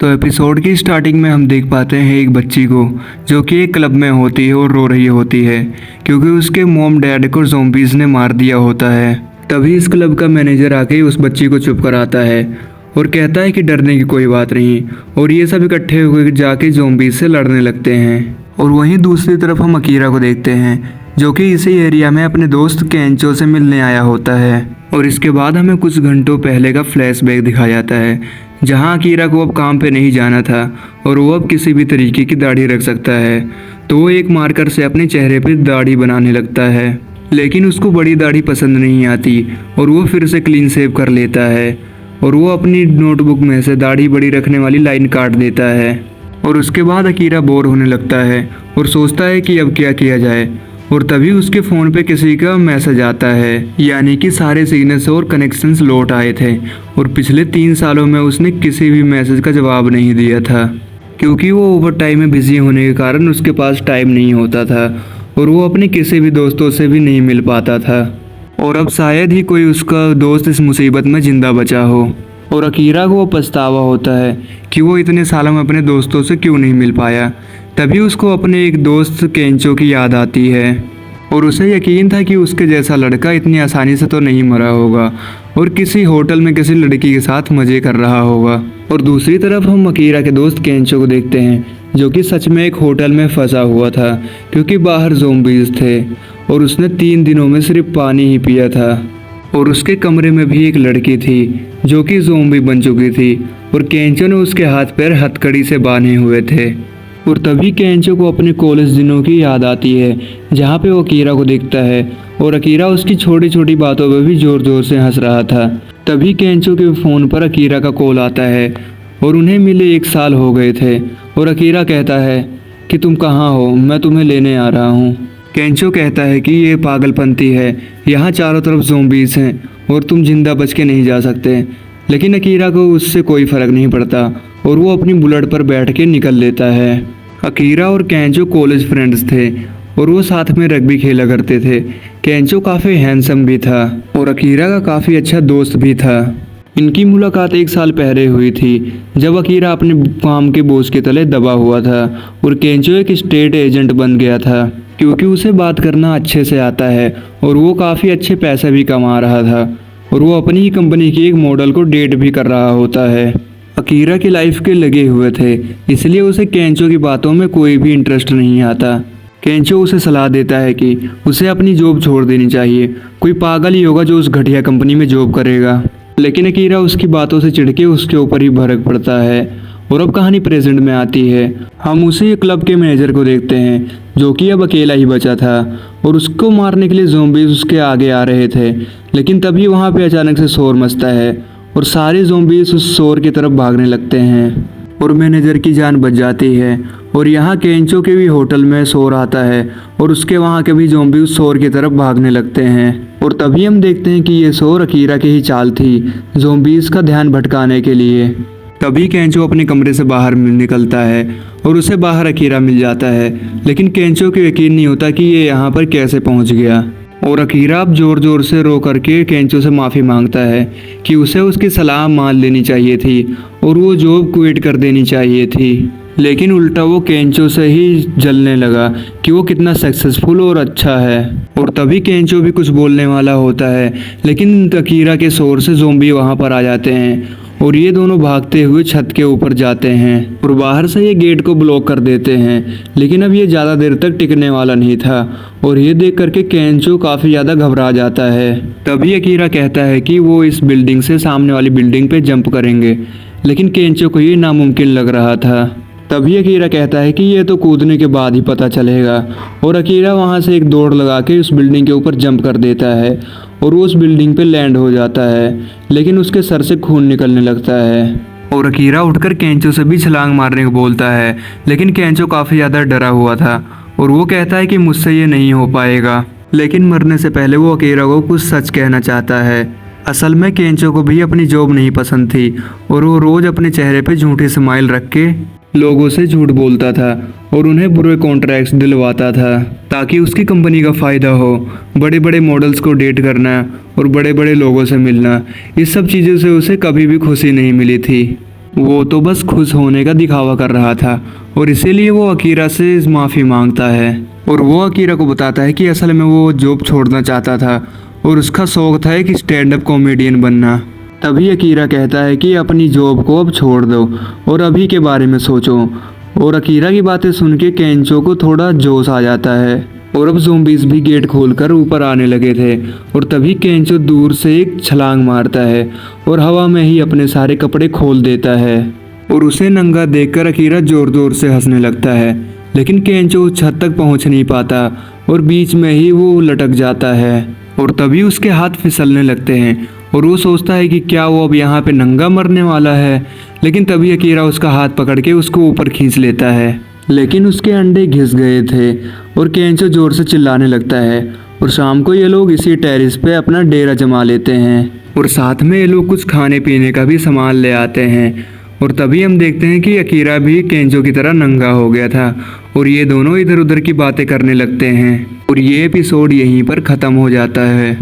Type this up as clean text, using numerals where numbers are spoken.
तो एपिसोड की स्टार्टिंग में हम देख पाते हैं एक बच्ची को जो कि एक क्लब में होती है और रो रही होती है क्योंकि उसके मॉम डैड को ज़ॉम्बीज़ ने मार दिया होता है। तभी इस क्लब का मैनेजर आके उस बच्ची को चुप कराता है और कहता है कि डरने की कोई बात नहीं, और ये सब इकट्ठे होकर जाके ज़ॉम्बीज़ से लड़ने लगते हैं। और वहीं दूसरी तरफ हम अकीरा को देखते हैं जो कि इसी एरिया में अपने दोस्त केंचो से मिलने आया होता है। और इसके बाद हमें कुछ घंटों पहले का फ्लैशबैक दिखाया जाता है जहां अकीरा को अब काम पे नहीं जाना था और वो अब किसी भी तरीके की दाढ़ी रख सकता है। तो वो एक मार्कर से अपने चेहरे पे दाढ़ी बनाने लगता है, लेकिन उसको बड़ी दाढ़ी पसंद नहीं आती और वो फिर से क्लीन शेव कर लेता है और वो अपनी नोटबुक में से दाढ़ी बड़ी रखने वाली लाइन काट देता है। और उसके बाद अकीरा बोर होने लगता है और सोचता है कि अब क्या किया जाए। और तभी उसके फ़ोन पे किसी का मैसेज आता है, यानी कि सारे सिग्नल्स और कनेक्शंस लौट आए थे और पिछले 3 सालों में उसने किसी भी मैसेज का जवाब नहीं दिया था क्योंकि वो ओवर टाइम में बिजी होने के कारण उसके पास टाइम नहीं होता था और वो अपने किसी भी दोस्तों से भी नहीं मिल पाता था। और अब शायद ही कोई उसका दोस्त इस मुसीबत में ज़िंदा बचा हो। और अकीरा को पछतावा होता है कि वो इतने सालों में अपने दोस्तों से क्यों नहीं मिल पाया। तभी उसको अपने एक दोस्त केंचो की याद आती है और उसे यकीन था कि उसके जैसा लड़का इतनी आसानी से तो नहीं मरा होगा और किसी होटल में किसी लड़की के साथ मज़े कर रहा होगा। और दूसरी तरफ हम अकीरा के दोस्त केंचो को देखते हैं जो कि सच में एक होटल में फंसा हुआ था क्योंकि बाहर ज़ॉम्बीज़ थे और उसने 3 दिनों में सिर्फ पानी ही पिया था। और उसके कमरे में भी एक लड़की थी जो कि ज़ॉम्बी बन चुकी थी और केंचो ने उसके हाथ पैर हथकड़ी से बांधे हुए थे। और तभी केंचो को अपने कॉलेज दिनों की याद आती है जहाँ पे वो अकीरा को देखता है और अकीरा उसकी छोटी छोटी बातों पे भी ज़ोर ज़ोर से हंस रहा था। तभी केंचो के फ़ोन पर अकीरा का कॉल आता है और उन्हें मिले 1 साल हो गए थे। और अकीरा कहता है कि तुम कहाँ हो, मैं तुम्हें लेने आ रहा हूँ। केंचो कहता है कि ये पागलपंती है, यहाँ चारों तरफ ज़ॉम्बीज़ हैं और तुम जिंदा बच के नहीं जा सकते। लेकिन अकीरा को उससे कोई फ़र्क नहीं पड़ता और वो अपनी बुलेट पर बैठ के निकल लेता है। अकीरा और केंचो कॉलेज फ्रेंड्स थे और वो साथ में रग्बी खेला करते थे। केंचो काफ़ी हैंडसम भी था और अकीरा का काफ़ी अच्छा दोस्त भी था। इनकी मुलाकात 1 साल पहले हुई थी जब अकीरा अपने काम के बोझ के तले दबा हुआ था और केंचो एक स्टेट एजेंट बन गया था क्योंकि उसे बात करना अच्छे से आता है और वो काफ़ी अच्छे पैसे भी कमा रहा था और वो अपनी ही कंपनी की एक मॉडल को डेट भी कर रहा होता है। अकीरा की लाइफ के लगे हुए थे इसलिए उसे केंचो की बातों में कोई भी इंटरेस्ट नहीं आता। केंचो उसे सलाह देता है कि उसे अपनी जॉब छोड़ देनी चाहिए, कोई पागल ही होगा जो उस घटिया कंपनी में जॉब करेगा। लेकिन अकीरा उसकी बातों से चिढ़ के उसके ऊपर ही भड़क पड़ता है। और अब कहानी प्रेजेंट में आती है। हम उसी क्लब के मैनेजर को देखते हैं जो कि अब अकेला ही बचा था और उसको मारने के लिए ज़ॉम्बीज़ उसके आगे आ रहे थे। लेकिन तभी वहाँ पे अचानक से शोर मचता है और सारे ज़ॉम्बीज़ उस शोर की तरफ भागने लगते हैं और मैनेजर की जान बच जाती है। और यहाँ केंचो के भी होटल में शोर आता है और उसके वहाँ के भी ज़ॉम्बी उस शोर की तरफ भागने लगते हैं। और तभी हम देखते हैं कि ये शोर अकीरा की ही चाल थी ज़ॉम्बीज़ का ध्यान भटकाने के लिए। तभी केंचो अपने कमरे से बाहर निकलता है और उसे बाहर अकीरा मिल जाता है, लेकिन केंचो को यकीन नहीं होता कि ये यहाँ पर कैसे पहुँच गया। और अकीरा अब ज़ोर ज़ोर से रो करके केंचो से माफ़ी मांगता है कि उसे उसकी सलाह मान लेनी चाहिए थी और वो जॉब क्विट कर देनी चाहिए थी। लेकिन उल्टा वो केंचो से ही जलने लगा कि वो कितना सक्सेसफुल और अच्छा है। और तभी केंचो भी कुछ बोलने वाला होता है, लेकिन अकीरा के शोर से ज़ॉम्बी वहाँ पर आ जाते हैं और ये दोनों भागते हुए छत के ऊपर जाते हैं और बाहर से ये गेट को ब्लॉक कर देते हैं। लेकिन अब ये ज़्यादा देर तक टिकने वाला नहीं था और ये देख करके केंचो काफ़ी ज़्यादा घबरा जाता है। तभी अकीरा कहता है कि वो इस बिल्डिंग से सामने वाली बिल्डिंग पे जंप करेंगे, लेकिन केंचो को ये नामुमकिन लग रहा था। तभी अकीरा कहता है कि ये तो कूदने के बाद ही पता चलेगा। और अकीरा वहाँ से एक दौड़ लगा के उस बिल्डिंग के ऊपर जंप कर देता है और वो उस बिल्डिंग पे लैंड हो जाता है, लेकिन उसके सर से खून निकलने लगता है। और अकीरा उठकर केंचो से भी छलांग मारने को बोलता है, लेकिन केंचो काफ़ी ज़्यादा डरा हुआ था और वो कहता है कि मुझसे ये नहीं हो पाएगा। लेकिन मरने से पहले वो अकीरा को कुछ सच कहना चाहता है। असल में केंचो को भी अपनी जॉब नहीं पसंद थी और वो रोज़ अपने चेहरे पे झूठी स्माइल रख के लोगों से झूठ बोलता था और उन्हें बुरे कॉन्ट्रैक्ट्स दिलवाता था ताकि उसकी कंपनी का फ़ायदा हो। बड़े बड़े मॉडल्स को डेट करना और बड़े बड़े लोगों से मिलना, इस सब चीज़ों से उसे कभी भी खुशी नहीं मिली थी। वो तो बस खुश होने का दिखावा कर रहा था और इसीलिए वो अकीरा से माफ़ी मांगता है और वो अकीरा को बताता है कि असल में वो जॉब छोड़ना चाहता था और उसका शौक था एक स्टैंड अप कॉमेडियन बनना। तभी अकीरा कहता है कि अपनी जॉब को अब छोड़ दो और अभी के बारे में सोचो। और अकीरा की बातें सुन के केंचो को थोड़ा जोश आ जाता है और अब ज़ॉम्बीज़ भी गेट खोलकर ऊपर आने लगे थे और तभी केंचो दूर से एक छलांग मारता है और हवा में ही अपने सारे कपड़े खोल देता है और उसे नंगा देखकर अकीरा जोर जोर से हंसने लगता है। लेकिन केंचो उस छत तक पहुंच नहीं पाता और बीच में ही वो लटक जाता है और तभी उसके हाथ फिसलने लगते हैं और वो सोचता है कि क्या वो अब यहाँ पे नंगा मरने वाला है। लेकिन तभी अकीरा उसका हाथ पकड़ के उसको ऊपर खींच लेता है, लेकिन उसके अंडे घिस गए थे और केंचो जोर से चिल्लाने लगता है। और शाम को ये लोग इसी टेरिस पे अपना डेरा जमा लेते हैं और साथ में ये लोग कुछ खाने पीने का भी सामान ले आते हैं। और तभी हम देखते हैं कि अकीरा भी केंचो की तरह नंगा हो गया था और ये दोनों इधर उधर की बातें करने लगते हैं और ये एपिसोड यहीं पर ख़त्म हो जाता है।